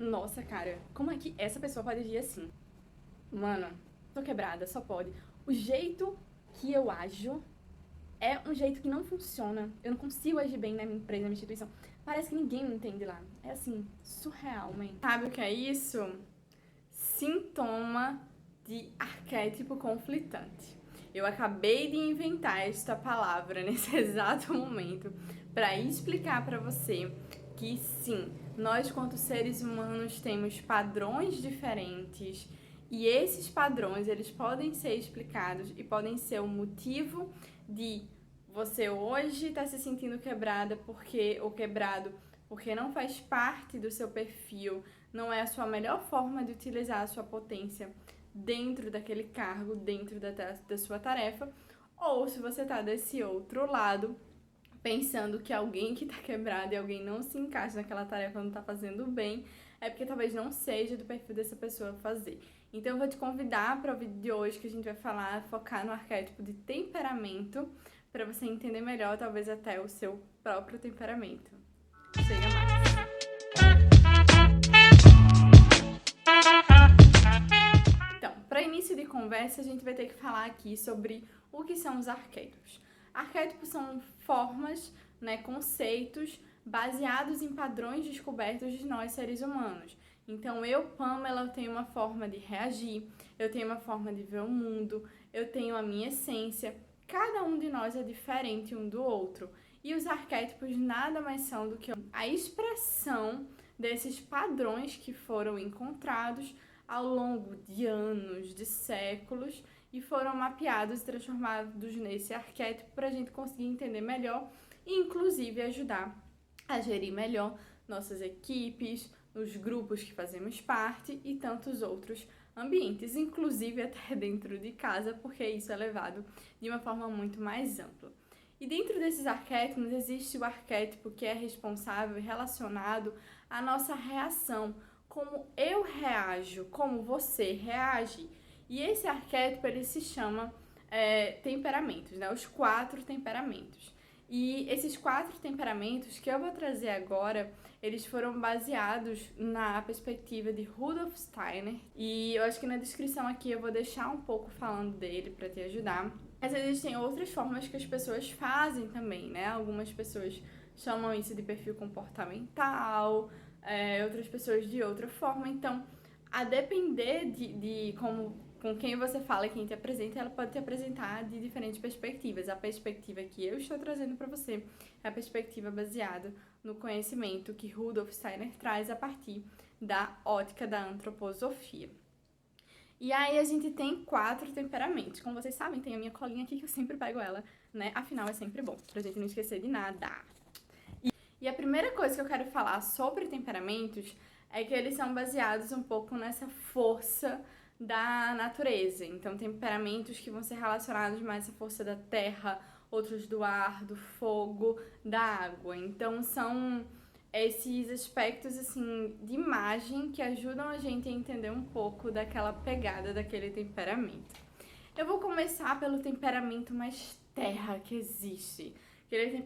nossa, cara, como é que essa pessoa pode agir assim? Mano, tô quebrada, só pode. O jeito que eu ajo é um jeito que não funciona. Eu não consigo agir bem na minha empresa, na minha instituição. Parece que ninguém me entende lá. É assim, surreal, man. Sabe o que é isso? Sintoma de arquétipo conflitante. Eu acabei de inventar esta palavra nesse exato momento para explicar para você que sim, nós quanto seres humanos temos padrões diferentes e esses padrões eles podem ser explicados e podem ser o motivo de você hoje estar se sentindo quebrada ou quebrado porque não faz parte do seu perfil, não é a sua melhor forma de utilizar a sua potência dentro daquele cargo, dentro da sua tarefa, ou se você tá desse outro lado, pensando que alguém que tá quebrado e alguém não se encaixa naquela tarefa, não tá fazendo bem, é porque talvez não seja do perfil dessa pessoa fazer. Então eu vou te convidar para o vídeo de hoje que a gente vai focar no arquétipo de temperamento, para você entender melhor, talvez até o seu próprio temperamento. Chega mais! Para início de conversa, a gente vai ter que falar aqui sobre o que são os arquétipos. Arquétipos são formas, conceitos baseados em padrões descobertos de nós seres humanos. Então, eu, Pamela, eu tenho uma forma de reagir, eu tenho uma forma de ver o mundo, eu tenho a minha essência. Cada um de nós é diferente um do outro. E os arquétipos nada mais são do que a expressão desses padrões que foram encontrados ao longo de anos, de séculos, e foram mapeados e transformados nesse arquétipo para a gente conseguir entender melhor e, inclusive, ajudar a gerir melhor nossas equipes, os grupos que fazemos parte e tantos outros ambientes, inclusive até dentro de casa, porque isso é levado de uma forma muito mais ampla. E dentro desses arquétipos existe o arquétipo que é responsável e relacionado à nossa reação, como eu reajo, como você reage. E esse arquétipo ele se chama temperamentos, os 4 temperamentos. E esses 4 temperamentos que eu vou trazer agora, eles foram baseados na perspectiva de Rudolf Steiner. E eu acho que na descrição aqui eu vou deixar um pouco falando dele para te ajudar. Mas existem outras formas que as pessoas fazem também, Algumas pessoas chamam isso de perfil comportamental, outras pessoas de outra forma. Então, a depender de com quem você fala e quem te apresenta, ela pode te apresentar de diferentes perspectivas. A perspectiva que eu estou trazendo para você é a perspectiva baseada no conhecimento que Rudolf Steiner traz a partir da ótica da antroposofia. E aí a gente tem 4 temperamentos. Como vocês sabem, tem a minha colinha aqui que eu sempre pego ela, Afinal, é sempre bom, pra gente não esquecer de nada. E a primeira coisa que eu quero falar sobre temperamentos é que eles são baseados um pouco nessa força da natureza. Então, temperamentos que vão ser relacionados mais à força da terra, outros do ar, do fogo, da água. Então, são esses aspectos, assim, de imagem que ajudam a gente a entender um pouco daquela pegada daquele temperamento. Eu vou começar pelo temperamento mais terra que existe. Aquele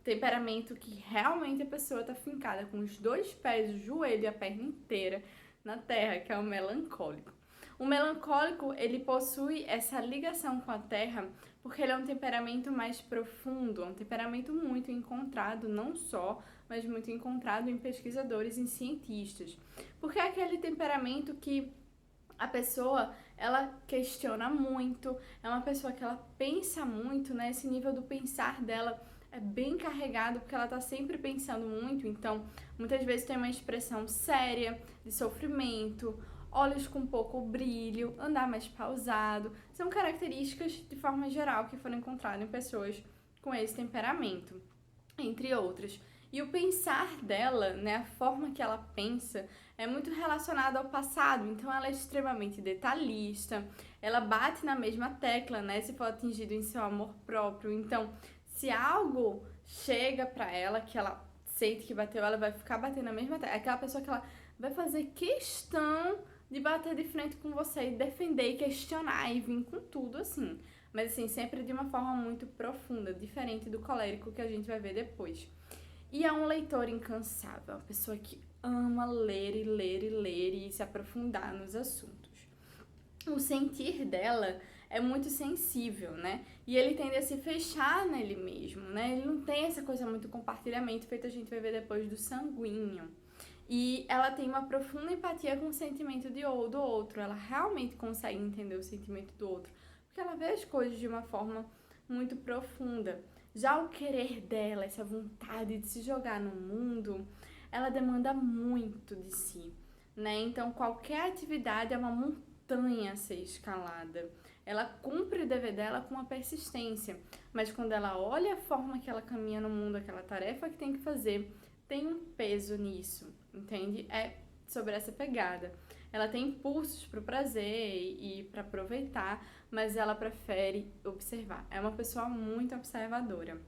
temperamento que realmente a pessoa está fincada com os 2 pés, o joelho e a perna inteira na terra, que é o melancólico. O melancólico, ele possui essa ligação com a terra porque ele é um temperamento mais profundo, um temperamento muito encontrado, não só, mas muito encontrado em pesquisadores e em cientistas. Porque é aquele temperamento que a pessoa, ela questiona muito, é uma pessoa que ela pensa muito, Esse nível do pensar dela é bem carregado, porque ela tá sempre pensando muito, então muitas vezes tem uma expressão séria, de sofrimento, olhos com pouco brilho, andar mais pausado, são características de forma geral que foram encontradas em pessoas com esse temperamento, entre outras. E o pensar dela, a forma que ela pensa, é muito relacionado ao passado. Então, ela é extremamente detalhista, ela bate na mesma tecla, se for atingido em seu amor próprio. Então, se algo chega pra ela, que ela sente que bateu, ela vai ficar batendo na mesma tecla. É aquela pessoa que ela vai fazer questão de bater de frente com você e defender e questionar e vir com tudo, assim. Mas, assim, sempre de uma forma muito profunda, diferente do colérico que a gente vai ver depois. E é um leitor incansável, uma pessoa que ama ler e ler e ler e se aprofundar nos assuntos. O sentir dela é muito sensível, né? E ele tende a se fechar nele mesmo, né? Ele não tem essa coisa muito compartilhamento, feito a gente vai ver depois do sanguíneo. E ela tem uma profunda empatia com o sentimento do outro. Ela realmente consegue entender o sentimento do outro, porque ela vê as coisas de uma forma muito profunda. Já o querer dela, essa vontade de se jogar no mundo, ela demanda muito de si, né? Então, qualquer atividade é uma montanha a ser escalada. Ela cumpre o dever dela com uma persistência, mas quando ela olha a forma que ela caminha no mundo, aquela tarefa que tem que fazer, tem um peso nisso, entende? É sobre essa pegada. Ela tem impulsos para o prazer e para aproveitar, mas ela prefere observar. É uma pessoa muito observadora.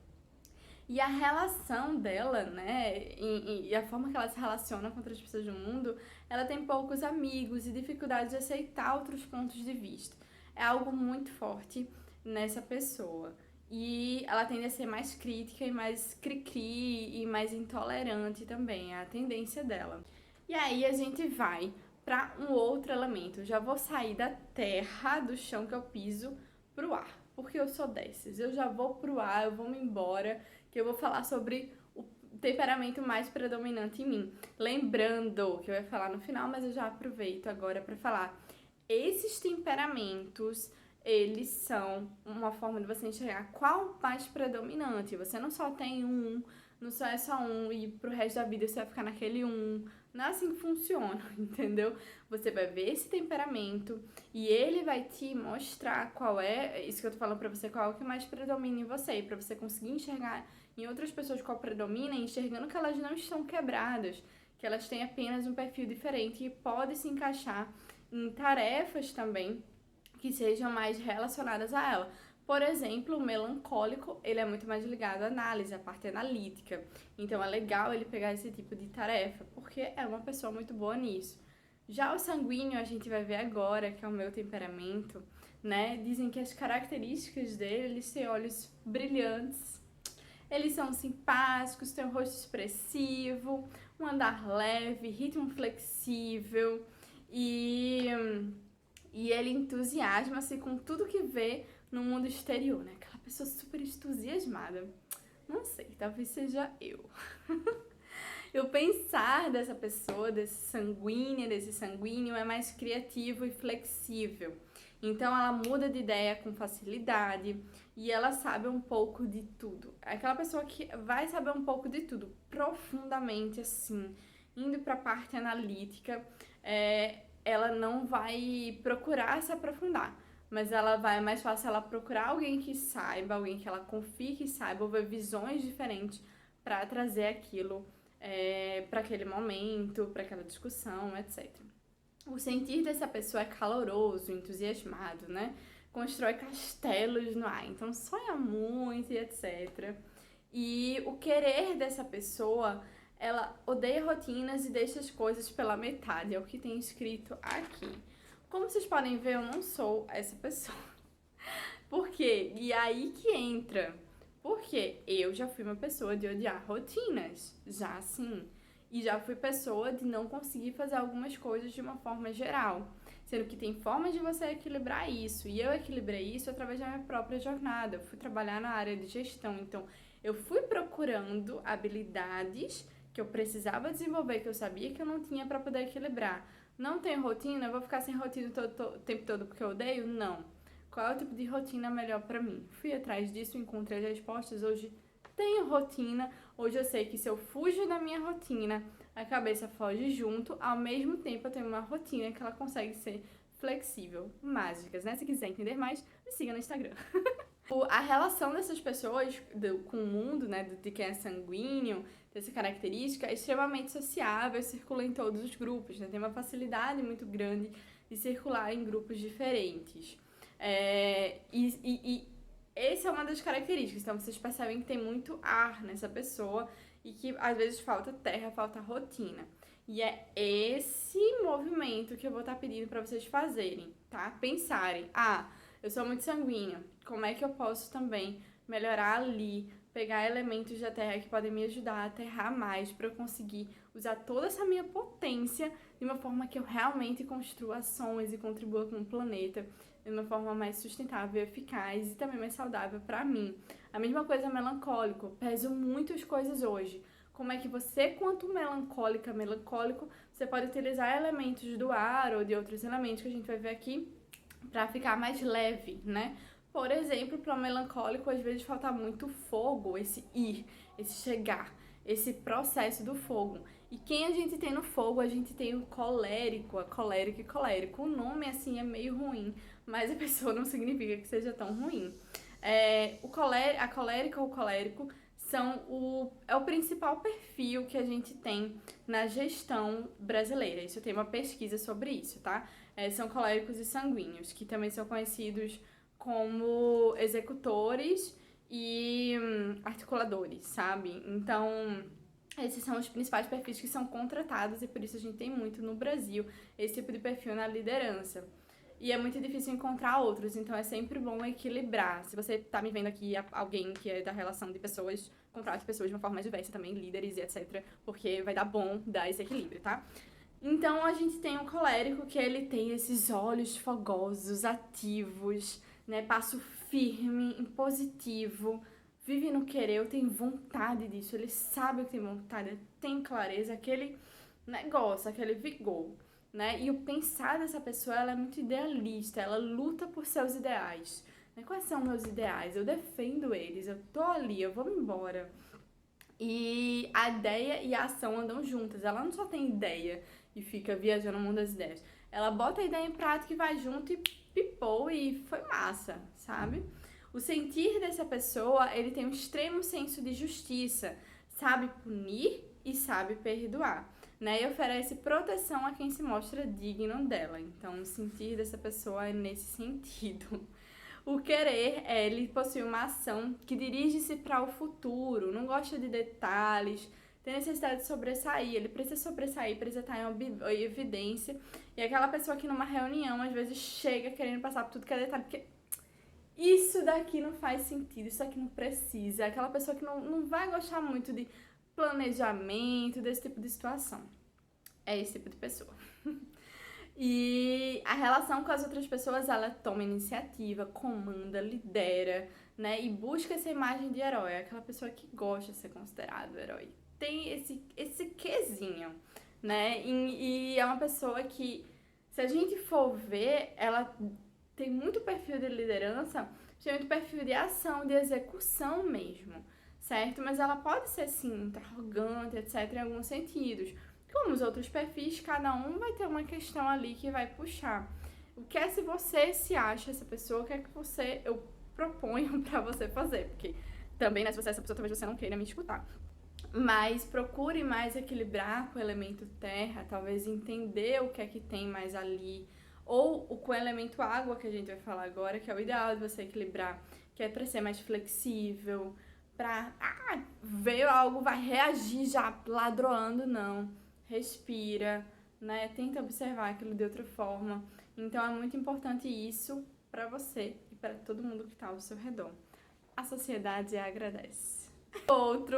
E a relação dela, né, e a forma que ela se relaciona com outras pessoas do mundo, ela tem poucos amigos e dificuldade de aceitar outros pontos de vista. É algo muito forte nessa pessoa. E ela tende a ser mais crítica e mais cri-cri e mais intolerante também, é a tendência dela. E aí a gente vai para um outro elemento. Eu já vou sair da terra, do chão que eu piso, pro ar, porque eu sou dessas. Eu já vou pro ar, eu vou me embora, que eu vou falar sobre o temperamento mais predominante em mim. Lembrando que eu ia falar no final, mas eu já aproveito agora para falar. Esses temperamentos, eles são uma forma de você enxergar qual mais predominante. Você não só tem um, não só é só um e pro resto da vida você vai ficar naquele um. Não é assim que funciona, entendeu? Você vai ver esse temperamento e ele vai te mostrar qual é, isso que eu tô falando pra você, qual é o que mais predomina em você, pra você conseguir enxergar em outras pessoas qual predomina, enxergando que elas não estão quebradas, que elas têm apenas um perfil diferente e pode se encaixar em tarefas também que sejam mais relacionadas a ela. Por exemplo, o melancólico, ele é muito mais ligado à análise, à parte analítica. Então é legal ele pegar esse tipo de tarefa, porque é uma pessoa muito boa nisso. Já o sanguíneo, a gente vai ver agora, que é o meu temperamento, né? Dizem que as características dele, eles têm olhos brilhantes, eles são simpáticos, têm um rosto expressivo, um andar leve, ritmo flexível e ele entusiasma-se com tudo que vê no mundo exterior, né? Aquela pessoa super entusiasmada. Não sei, talvez seja eu. Eu pensar dessa pessoa, desse sanguíneo, é mais criativo e flexível. Então ela muda de ideia com facilidade e ela sabe um pouco de tudo. É aquela pessoa que vai saber um pouco de tudo, profundamente assim, indo para a parte analítica, ela não vai procurar se aprofundar, mas ela vai, é mais fácil ela procurar alguém que saiba, alguém que ela confie que saiba, ou ver visões diferentes para trazer aquilo para aquele momento, para aquela discussão, etc. O sentir dessa pessoa é caloroso, entusiasmado, né? Constrói castelos no ar, então sonha muito e etc. E o querer dessa pessoa, ela odeia rotinas e deixa as coisas pela metade, é o que tem escrito aqui. Como vocês podem ver, eu não sou essa pessoa. Por quê? E aí que entra. Porque eu já fui uma pessoa de odiar rotinas, já sim. E já fui pessoa de não conseguir fazer algumas coisas de uma forma geral. Sendo que tem formas de você equilibrar isso. E eu equilibrei isso através da minha própria jornada. Eu fui trabalhar na área de gestão. Então, eu fui procurando habilidades que eu precisava desenvolver, que eu sabia que eu não tinha para poder equilibrar. Não tenho rotina, eu vou ficar sem rotina o tempo todo porque eu odeio? Não. Qual é o tipo de rotina melhor para mim? Fui atrás disso, encontrei as respostas. Hoje tenho rotina. Hoje eu sei que se eu fujo da minha rotina, a cabeça foge junto. Ao mesmo tempo, eu tenho uma rotina que ela consegue ser flexível. Mágicas, né? Se quiser entender mais, me siga no Instagram. A relação dessas pessoas com o mundo, né, de quem é sanguíneo, dessa característica, é extremamente sociável, circula em todos os grupos, né? Tem uma facilidade muito grande de circular em grupos diferentes. E essa é uma das características. Então, vocês percebem que tem muito ar nessa pessoa e que, às vezes, falta terra, falta rotina. E é esse movimento que eu vou estar pedindo para vocês fazerem, tá? Pensarem, eu sou muito sanguínea, como é que eu posso também melhorar ali, pegar elementos da terra que podem me ajudar a aterrar mais para eu conseguir usar toda essa minha potência de uma forma que eu realmente construa ações e contribua com o planeta de uma forma mais sustentável, eficaz e também mais saudável para mim. A mesma coisa melancólico, peso muitas coisas hoje. Como é que você, quanto melancólico, você pode utilizar elementos do ar ou de outros elementos que a gente vai ver aqui para ficar mais leve, né? Por exemplo, para o melancólico, às vezes falta muito fogo, esse ir, esse chegar, esse processo do fogo. E quem a gente tem no fogo, a gente tem o colérico, a colérica e colérico. O nome, assim, é meio ruim, mas a pessoa não significa que seja tão ruim. A colérica ou o colérico é o principal perfil que a gente tem na gestão brasileira. Isso tem uma pesquisa sobre isso, tá? São coléricos e sanguíneos, que também são conhecidos como executores e articuladores, sabe? Então, esses são os principais perfis que são contratados e por isso a gente tem muito no Brasil esse tipo de perfil na liderança. E é muito difícil encontrar outros, então é sempre bom equilibrar. Se você tá me vendo aqui, alguém que é da relação de pessoas, contrate pessoas de uma forma mais diversa também, líderes e etc, porque vai dar bom dar esse equilíbrio, tá? Então a gente tem um colérico que ele tem esses olhos fogosos, ativos, né? Passo firme, impositivo, vive no querer, tem vontade disso, ele sabe o que tem vontade, tem clareza, aquele negócio, aquele vigor, né? E o pensar dessa pessoa, ela é muito idealista, ela luta por seus ideais. Né? Quais são meus ideais? Eu defendo eles, eu tô ali, eu vou embora. E a ideia e a ação andam juntas, ela não só tem ideia e fica viajando no mundo das ideias, ela bota a ideia em prática e vai junto e pipou e foi massa, sabe? O sentir dessa pessoa, ele tem um extremo senso de justiça, sabe punir e sabe perdoar, né? E oferece proteção a quem se mostra digno dela. Então, o sentir dessa pessoa é nesse sentido. O querer, ele possui uma ação que dirige-se para o futuro, não gosta de detalhes, tem necessidade de sobressair, ele precisa sobressair, precisa estar em evidência. E aquela pessoa que numa reunião, às vezes, chega querendo passar por tudo que é detalhe, porque isso daqui não faz sentido, isso aqui não precisa. Aquela pessoa que não vai gostar muito de planejamento, desse tipo de situação. É esse tipo de pessoa. E a relação com as outras pessoas, ela toma iniciativa, comanda, lidera, né? E busca essa imagem de herói. É aquela pessoa que gosta de ser considerado herói. Tem esse quezinho, né? E é uma pessoa que, se a gente for ver, ela tem muito perfil de liderança, tem muito perfil de ação, de execução mesmo, certo? Mas ela pode ser, sim, muito arrogante, etc., em alguns sentidos. Como os outros perfis, cada um vai ter uma questão ali que vai puxar. O que é se você se acha essa pessoa, o que é que eu proponho pra você fazer? Porque também, né, se você é essa pessoa, talvez você não queira me escutar. Mas procure mais equilibrar com o elemento terra, talvez entender o que é que tem mais ali. Ou com o elemento água, que a gente vai falar agora, que é o ideal de você equilibrar, que é pra ser mais flexível, pra ver algo, vai reagir já ladroando, não. Respira, né? Tenta observar aquilo de outra forma. Então é muito importante isso para você e para todo mundo que está ao seu redor. A sociedade agradece. Outro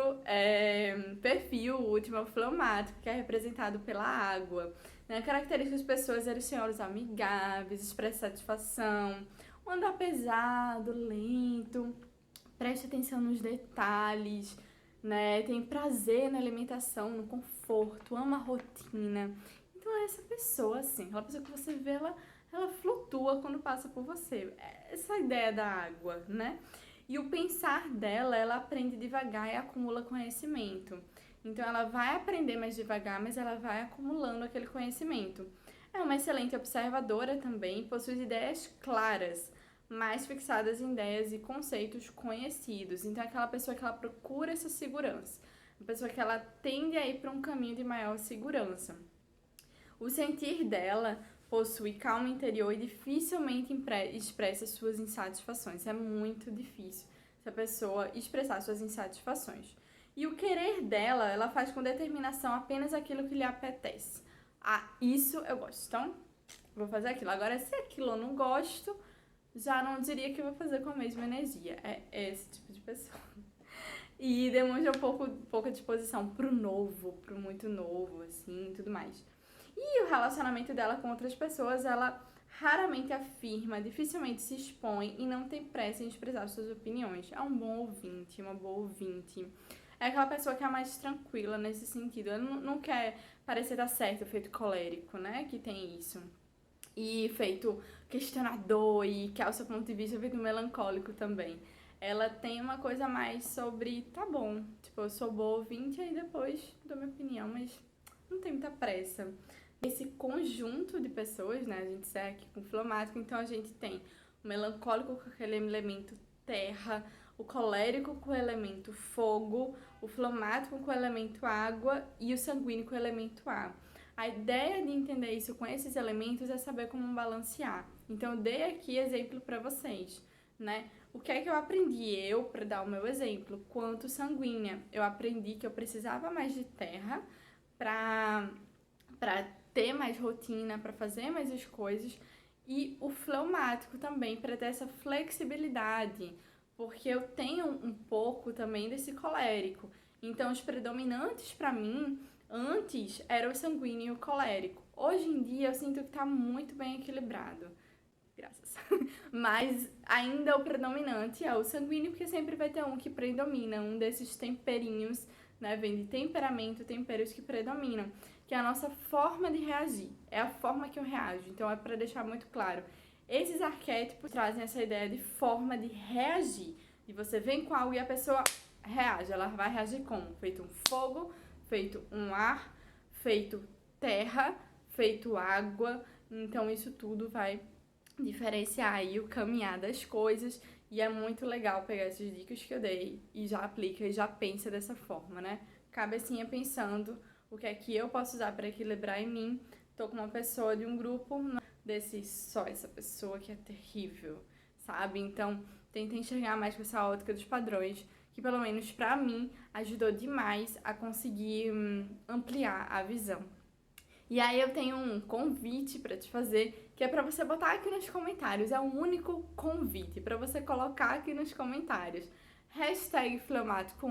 perfil, o último, é o fleumático, que é representado pela água. Né? Características das pessoas eram senhoras amigáveis, expressa satisfação, um andar pesado, lento, preste atenção nos detalhes, né? Tem prazer na alimentação, no conforto, ama a rotina. Então é essa pessoa, assim, aquela pessoa que você vê, ela flutua quando passa por você. Essa ideia da água, né? E o pensar dela, ela aprende devagar e acumula conhecimento. Então ela vai aprender mais devagar, mas ela vai acumulando aquele conhecimento. É uma excelente observadora também, possui ideias claras, mais fixadas em ideias e conceitos conhecidos. Então, é aquela pessoa que ela procura essa segurança, uma pessoa que ela tende a ir para um caminho de maior segurança. O sentir dela possui calma interior e dificilmente expressa suas insatisfações. É muito difícil essa pessoa expressar suas insatisfações. E o querer dela, ela faz com determinação apenas aquilo que lhe apetece. Isso eu gosto, então vou fazer aquilo. Agora, se aquilo eu não gosto, já não diria que eu vou fazer com a mesma energia. É esse tipo de pessoa. e demonstra pouca disposição pro novo, pro muito novo, assim, e tudo mais. E o relacionamento dela com outras pessoas, ela raramente afirma, dificilmente se expõe e não tem pressa em expressar suas opiniões. É um bom ouvinte, uma boa ouvinte. É aquela pessoa que é mais tranquila nesse sentido. Ela não quer parecer dar certo, feito colérico, né? Que tem isso. E feito questionador e quer o seu ponto de vista, feito melancólico também. Ela tem uma coisa mais sobre, tá bom, tipo, eu sou boa ouvinte, aí depois dou minha opinião, mas não tem muita pressa. Esse conjunto de pessoas, né, a gente segue aqui com o fleumático, então a gente tem o melancólico com aquele elemento terra, o colérico com o elemento fogo, o fleumático com o elemento água e o sanguíneo com o elemento ar. A ideia de entender isso com esses elementos é saber como balancear. Então eu dei aqui exemplo para vocês, né? O que é que eu aprendi? Para dar o meu exemplo, quanto sanguínea, eu aprendi que eu precisava mais de terra para ter mais rotina, para fazer mais as coisas, e o fleumático também para ter essa flexibilidade, porque eu tenho um pouco também desse colérico. Então os predominantes para mim antes era o sanguíneo e o colérico. Hoje em dia eu sinto que está muito bem equilibrado. Graças. Mas ainda o predominante é o sanguíneo, porque sempre vai ter um que predomina, um desses temperinhos, né? Vem de temperamento, temperos que predominam, que é a nossa forma de reagir, é a forma que eu reajo. Então é para deixar muito claro. Esses arquétipos trazem essa ideia de forma de reagir. E você vem com algo e a pessoa reage. Ela vai reagir como? Feito um fogo, feito um ar, feito terra, feito água. Então isso tudo vai diferenciar aí o caminhar das coisas, e é muito legal pegar essas dicas que eu dei e já aplica e já pensa dessa forma, né? Cabecinha pensando o que é que eu posso usar para equilibrar em mim. Tô com uma pessoa de um grupo desse, só essa pessoa que é terrível, sabe? Então, tenta enxergar mais com essa ótica dos padrões, que pelo menos pra mim ajudou demais a conseguir ampliar a visão. E aí eu tenho um convite para te fazer, que é para você botar aqui nos comentários. É o único convite para você colocar aqui nos comentários. Hashtag fleumático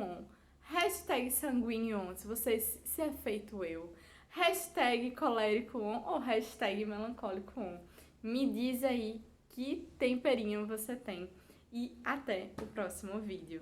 hashtag sanguíneo se é feito eu. Hashtag colérico ou hashtag melancólico Me diz aí que temperinho você tem. E até o próximo vídeo.